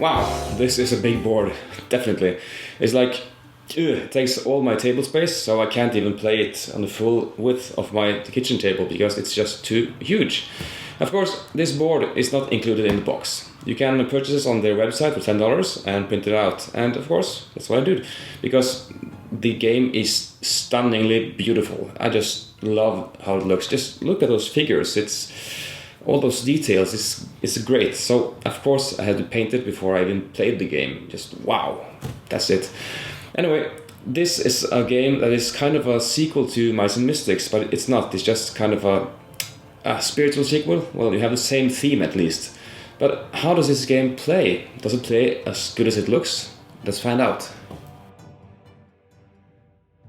Wow, this is a big board, definitely. It's like, it takes all my table space, so I can't even play it on the full width of my kitchen table because it's just too huge. Of course, this board is not included in the box. You can purchase it on their website for $10 and print it out. And of course, that's what I did, because the game is stunningly beautiful. I just love how it looks. Just look at those figures. It's all those details. It's great. So of course I had to paint it before I even played the game. Just wow, that's it. Anyway, this is a game that is kind of a sequel to Mice and Mystics, but it's not. It's just kind of a spiritual sequel. Well, you have the same theme at least. But how does this game play? Does it play as good as it looks? Let's find out.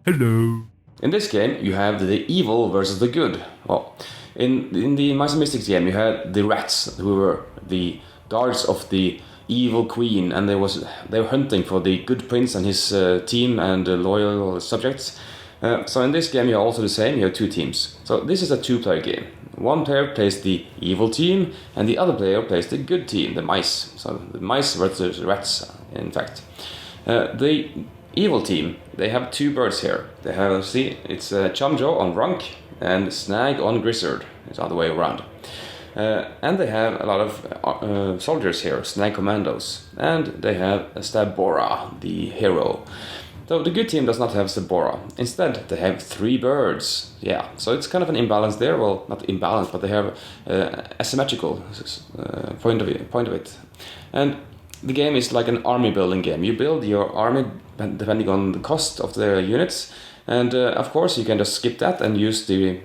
Hello. In this game, you have the evil versus the good. Well, in the Mice and Mystics game, you had the rats who were the guards of the evil queen, and they were hunting for the good prince and his team and loyal subjects. So in this game, you are also the same. You have two teams. So this is a two-player game. One player plays the evil team, and the other player plays the good team, the mice. So the mice versus rats, in fact. The evil team, they have two birds here. They have, see, it's Chumjo on Runk and Snag on Grizzard. It's the other way around. And they have a lot of soldiers here, Snag commandos. And they have Stabora, the hero. So the good team does not have Stabora. Instead, they have three birds. Yeah, so it's kind of an imbalance there. Well, not imbalance, but they have asymmetrical point of it. And the game is like an army building game. You build your army depending on the cost of the units. And of course, you can just skip that and use the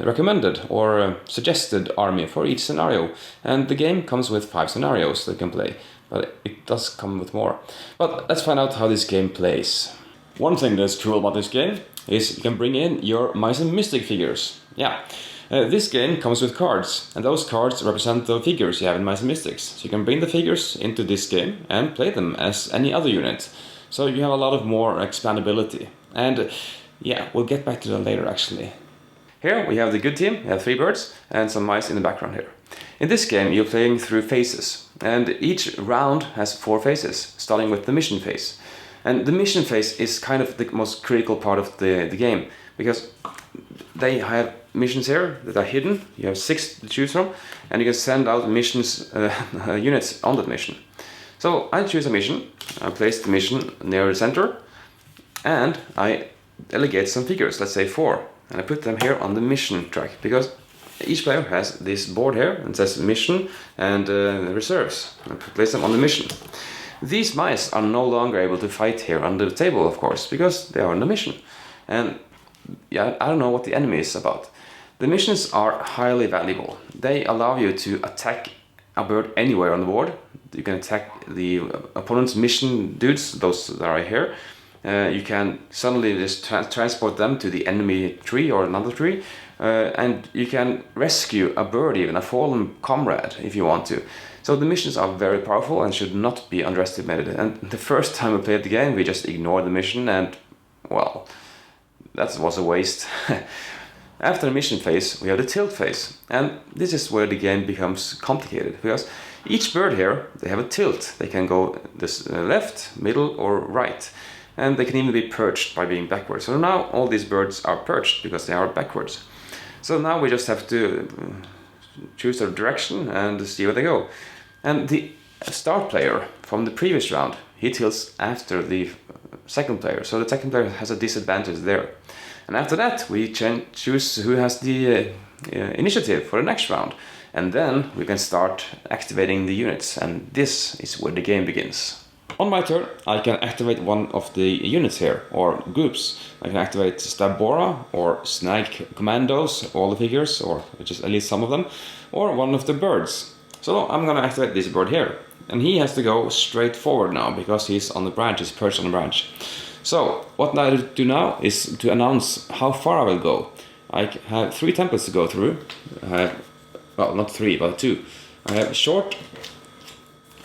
recommended or suggested army for each scenario. And the game comes with 5 scenarios that you can play, but it does come with more. But let's find out how this game plays. One thing that's cool about this game is you can bring in your Mice and Mystic figures. Yeah, this game comes with cards, and those cards represent the figures you have in Mice and Mystics. So you can bring the figures into this game and play them as any other unit. So you have a lot of more expandability. And yeah, we'll get back to that later actually. Here we have the good team, we have 3 birds and some mice in the background here. In this game you're playing through phases, and each round has 4 phases, starting with the mission phase. And the mission phase is kind of the most critical part of the game, because they have missions here that are hidden. You have 6 to choose from, and you can send out missions, units on that mission. So I choose a mission, I place the mission near the center, and I delegate some figures, let's say 4, and I put them here on the mission track, because each player has this board here and says mission and reserves. I place them on the mission. These mice are no longer able to fight here on the table, of course, because they are on the mission. And yeah, I don't know what the enemy is about. The missions are highly valuable. They allow you to attack a bird anywhere on the board. You can attack the opponent's mission dudes, those that are here. You can suddenly just transport them to the enemy tree or another tree, and you can rescue a bird, even a fallen comrade, if you want to. So the missions are very powerful and should not be underestimated. And the first time we played the game, we just ignored the mission, and well, that was a waste. After the mission phase, we have the tilt phase, and this is where the game becomes complicated, because each bird here, they have a tilt. They can go this left, middle, or right. And they can even be perched by being backwards. So now all these birds are perched because they are backwards. So now we just have to choose their direction and see where they go. And the start player from the previous round, he tilts after the second player. So the second player has a disadvantage there. And after that, we choose who has the initiative for the next round. And then we can start activating the units. And this is where the game begins. On my turn, I can activate one of the units here, or groups. I can activate Stabora, or Snag Commandos, all the figures, or just at least some of them, or one of the birds. So I'm gonna activate this bird here. And he has to go straight forward now, because he's on the branch, he's perched on the branch. So, what I do now is to announce how far I will go. I have 3 templates to go through. I have, well, not 3, but 2. I have short,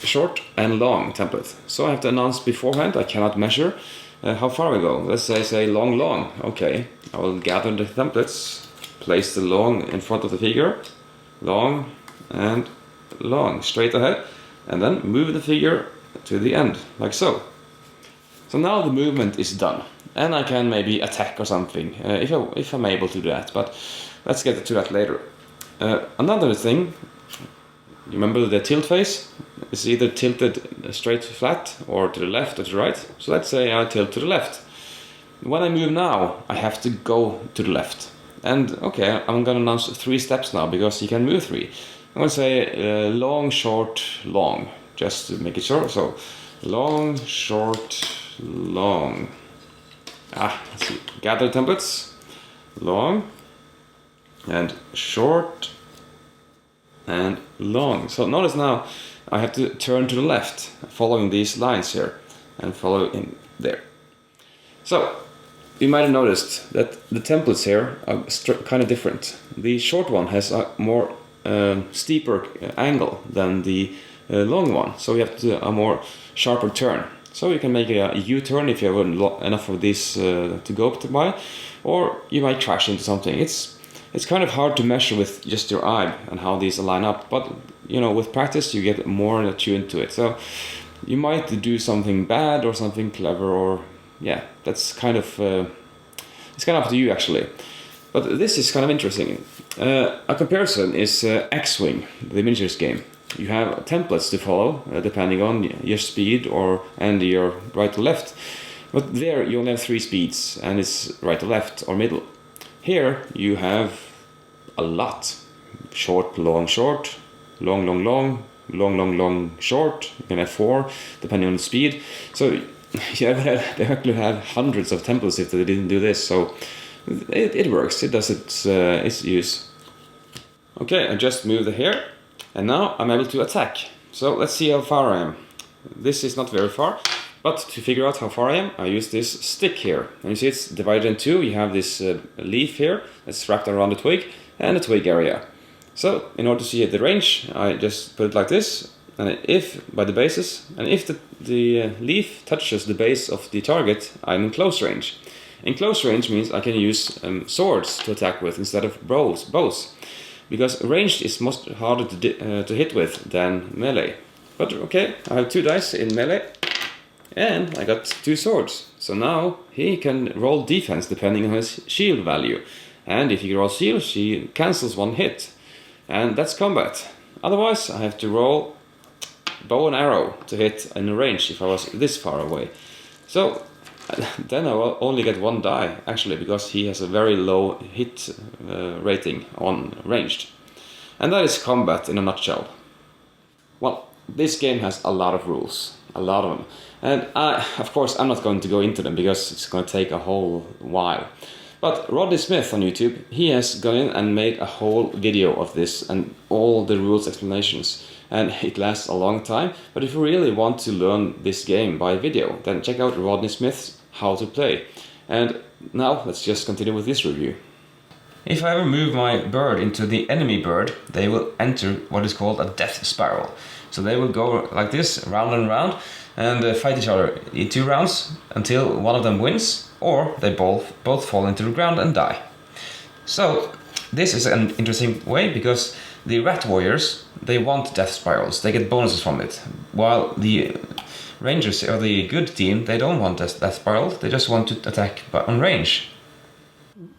short and long template. So I have to announce beforehand. I cannot measure how far we go. Let's say long, long. Okay, I will gather the templates, place the long in front of the figure, long and long, straight ahead, and then move the figure to the end, like so. So now the movement is done, and I can maybe attack or something, if I'm able to do that, but let's get to that later. Another thing, you remember the tilt face? It's either tilted straight flat or to the left or to the right. So let's say I tilt to the left. When I move now, I have to go to the left. And okay, I'm gonna announce 3 steps now because you can move 3. I'm gonna say long, short, long, just to make it short. So long, short, long. Let's see. Gather templates. Long and short and long. So notice now I have to turn to the left, following these lines here, and follow in there. So you might have noticed that the templates here are kind of different. The short one has a more steeper angle than the long one, so you have to do a more sharper turn. So you can make a U-turn if you have enough of these to go up to by, or you might crash into something. It's kind of hard to measure with just your eye and how these line up, but you know, with practice you get more attuned to it. So you might do something bad or something clever, or yeah, that's kind of it's kind of up to you actually. But this is kind of interesting. A comparison is X-Wing, the miniatures game. You have templates to follow depending on your speed and your right to left. But there you only have 3 speeds, and it's right to left or middle. Here you have a lot. Short, long, short, long, long, long, long, long, long, short. You can have 4 depending on the speed. So yeah, they actually have hundreds of templates if they didn't do this. So it works. It does its use. Okay, I just moved here, and now I'm able to attack. So let's see how far I am. This is not very far, but to figure out how far I am, I use this stick here. And you see it's divided in 2. You have this leaf here that's wrapped around the twig, and the twig area. So in order to see the range, I just put it like this, and if by the bases, and if the leaf touches the base of the target, I'm in close range. In close range means I can use swords to attack with instead of bows, because ranged is much harder to hit with than melee. But okay, I have 2 dice in melee, and I got 2 swords. So now he can roll defense depending on his shield value. And if he rolls shield, she cancels 1 hit. And that's combat. Otherwise, I have to roll bow and arrow to hit in range if I was this far away. So then I will only get 1 die, actually, because he has a very low hit rating on ranged. And that is combat in a nutshell. Well, this game has a lot of rules, a lot of them. And of course, I'm not going to go into them because it's going to take a whole while. But Rodney Smith on YouTube, he has gone in and made a whole video of this and all the rules explanations. And it lasts a long time, but if you really want to learn this game by video, then check out Rodney Smith's How to Play. And now let's just continue with this review. If I ever move my bird into the enemy bird, they will enter what is called a death spiral. So they will go like this, round and round, and fight each other in 2 rounds until one of them wins, or they both fall into the ground and die. So this is an interesting way because the rat warriors, they want death spirals, they get bonuses from it, while the rangers or the good team, they don't want death spiral, they just want to attack on range.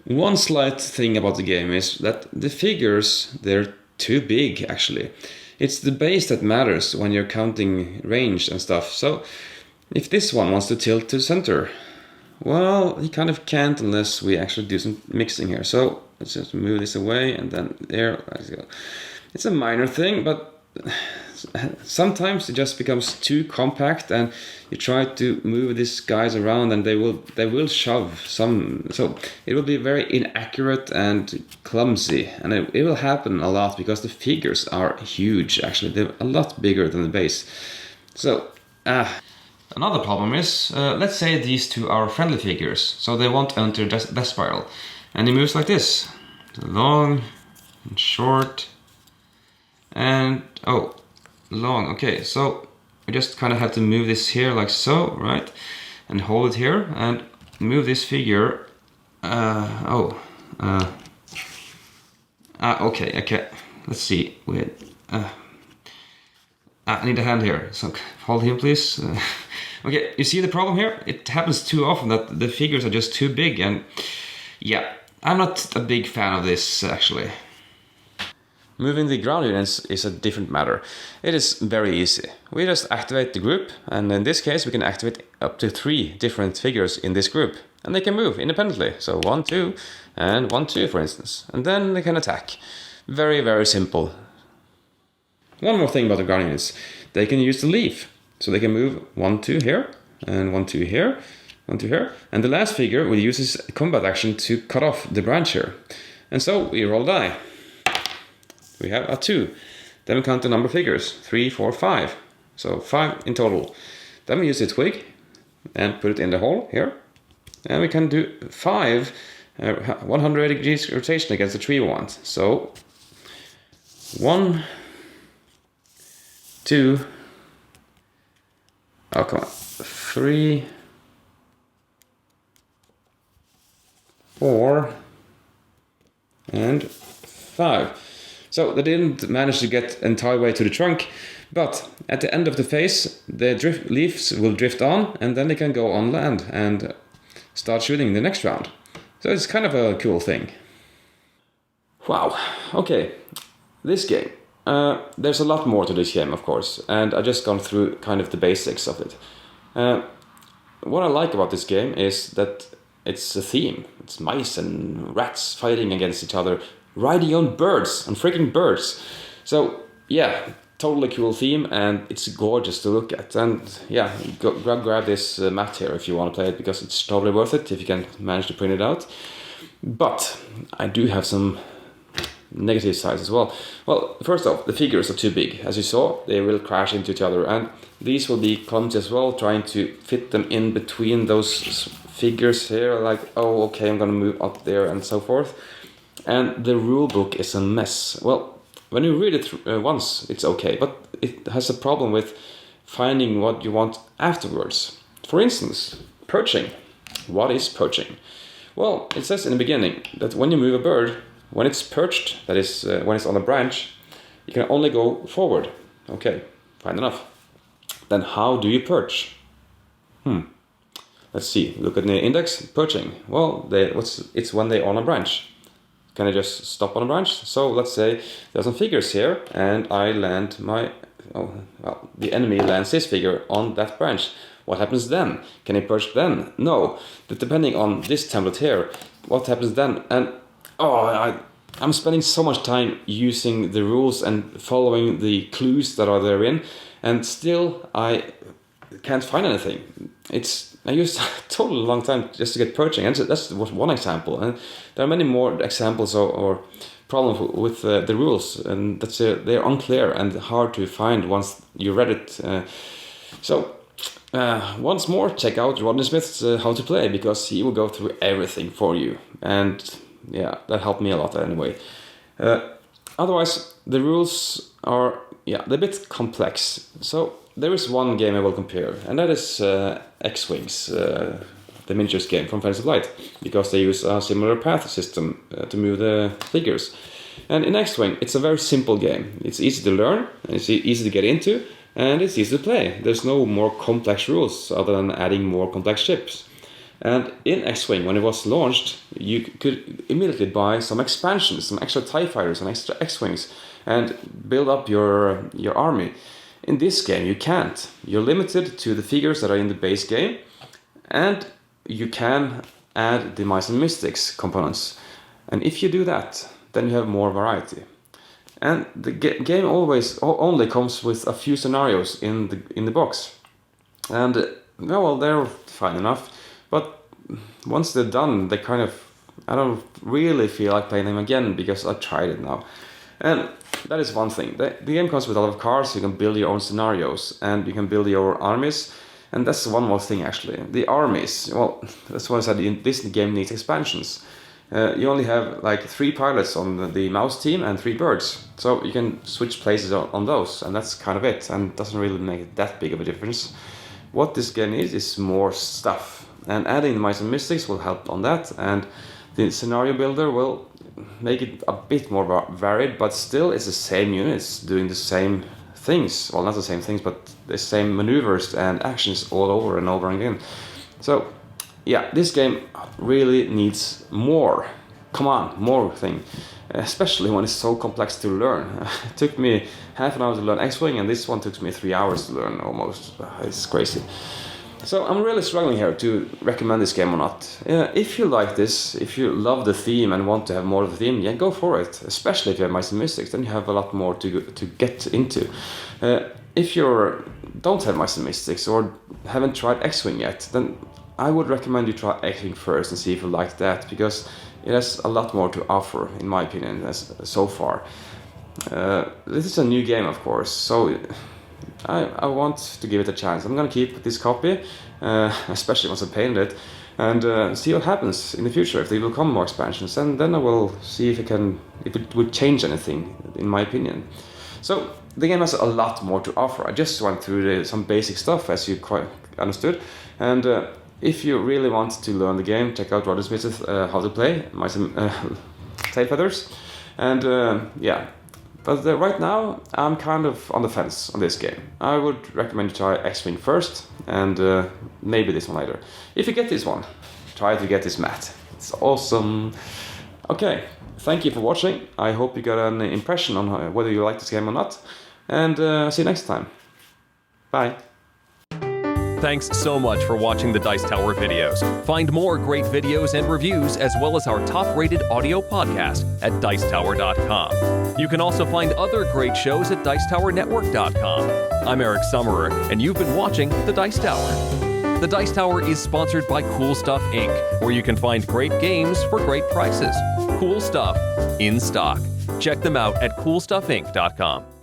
One slight thing about the game is that the figures, they're too big actually. It's the base that matters when you're counting range and stuff. So if this one wants to tilt to center, well, he kind of can't unless we actually do some mixing here. So let's just move this away and then there. It's a minor thing, but sometimes it just becomes too compact and you try to move these guys around and they will shove some, so it will be very inaccurate and clumsy, and it will happen a lot because the figures are huge. Actually, they're a lot bigger than the base. So another problem is, let's say these 2 are friendly figures, so they won't enter death spiral, and he moves like this, long and short and long. Okay, so I just kind of have to move this here like so, right? And hold it here and move this figure. Okay. Let's see. Wait. I need a hand here. So hold him, please. Okay, you see the problem here? It happens too often that the figures are just too big, and yeah, I'm not a big fan of this actually. Moving the ground units is a different matter. It is very easy. We just activate the group, and in this case we can activate up to 3 different figures in this group, and they can move independently. So 1, 2, and 1, 2 for instance, and then they can attack. Very, very simple. One more thing about the ground units. They can use the leaf. So they can move 1, 2 here, and 1, 2 here, 1, 2 here. And the last figure will use his combat action to cut off the branch here. And so we roll die. We have a 2. Then we count the number of figures. 3, 4, 5. So 5 in total. Then we use the twig and put it in the hole here. And we can do 5 180 degrees rotation against the tree we want. So 1, 2, oh come on, 3, 4, and 5. So they didn't manage to get entire way to the trunk, but at the end of the phase, the leaves will drift on, and then they can go on land and start shooting the next round. So it's kind of a cool thing. Wow, okay, this game. There's a lot more to this game, of course, and I just gone through kind of the basics of it. What I like about this game is that it's a theme. It's mice and rats fighting against each other, riding on birds, on freaking birds. So yeah, totally cool theme, and it's gorgeous to look at. And yeah, grab this mat here if you want to play it, because it's totally worth it if you can manage to print it out. But I do have some negative sides as well. Well, first off, the figures are too big. As you saw, they will crash into each other, and these will be clumsy as well, trying to fit them in between those figures here, like, oh, okay, I'm gonna move up there and so forth. And the rule book is a mess. Well, when you read it once, it's okay, but it has a problem with finding what you want afterwards. For instance, perching. What is perching? Well, it says in the beginning that when you move a bird, when it's perched, that is, when it's on a branch, you can only go forward. Okay, fine enough. Then how do you perch? Let's see, look at the index, perching. Well, it's when they're on a branch. Can I just stop on a branch? So let's say there's some figures here, and I land the enemy lands his figure on that branch. What happens then? Can he perch then? No, but depending on this template here, what happens then? And I'm spending so much time using the rules and following the clues that are therein, and still I can't find anything. I used a totally long time just to get perching, and that's one example. And there are many more examples or problems with the rules, and they're unclear and hard to find once you read it. Once more, check out Rodney Smith's How to Play, because he will go through everything for you. And yeah, that helped me a lot anyway. Otherwise, the rules are, they're a bit complex. So there is one game I will compare, and that is X-Wings, the miniatures game from Fantasy Flight, because they use a similar path system to move the figures. And in X-Wing, it's a very simple game. It's easy to learn, and it's easy to get into, and it's easy to play. There's no more complex rules other than adding more complex ships. And in X-Wing, when it was launched, you could immediately buy some expansions, some extra TIE fighters and extra X-Wings, and build up your army. In this game, you can't. You're limited to the figures that are in the base game, and you can add the Mice and Mystics components. And if you do that, then you have more variety. And the game always only comes with a few scenarios in the box. And they're fine enough. But once they're done, I don't really feel like playing them again, because I tried it now. And that is one thing. The game comes with a lot of cards. You can build your own scenarios, and you can build your armies. And that's one more thing, actually. The armies, well, that's what I said, this game needs expansions. you only have like 3 pilots on the mouse team and 3 birds. So you can switch places on those, and that's kind of it, and doesn't really make that big of a difference. What this game is more stuff, and adding Mice and Mystics will help on that, and the scenario builder will make it a bit more varied, but still it's the same units doing the same things. Well, not the same things, but the same maneuvers and actions all over and over again. So yeah, this game really needs more. Come on, more thing. Especially when it's so complex to learn. It took me half an hour to learn X-Wing, and this one took me 3 hours to learn almost. It's crazy. So I'm really struggling here to recommend this game or not. If you like this, if you love the theme and want to have more of the theme, yeah, go for it. Especially if you have Mice and Mystics, then you have a lot more to get into. If you don't have Mice and Mystics or haven't tried X-Wing yet, then I would recommend you try X-Wing first and see if you like that, because it has a lot more to offer, in my opinion, so far. This is a new game, of course, so I want to give it a chance. I'm gonna keep this copy, especially once I painted it, and see what happens in the future, if there will come more expansions, and then I will see if it would change anything, in my opinion. So the game has a lot more to offer. I just went through some basic stuff, as you quite understood, and if you really want to learn the game, check out Roger Smith's How to Play, Mice and Tail Feathers, and yeah. But right now, I'm kind of on the fence on this game. I would recommend you try X-Wing first, and maybe this one later. If you get this one, try to get this mat. It's awesome. Okay, thank you for watching. I hope you got an impression on whether you like this game or not, and see you next time. Bye. Thanks so much for watching the Dice Tower videos. Find more great videos and reviews, as well as our top-rated audio podcast at Dicetower.com. You can also find other great shows at Dicetowernetwork.com. I'm Eric Summerer, and you've been watching The Dice Tower. The Dice Tower is sponsored by Cool Stuff Inc., where you can find great games for great prices. Cool stuff in stock. Check them out at CoolStuffInc.com.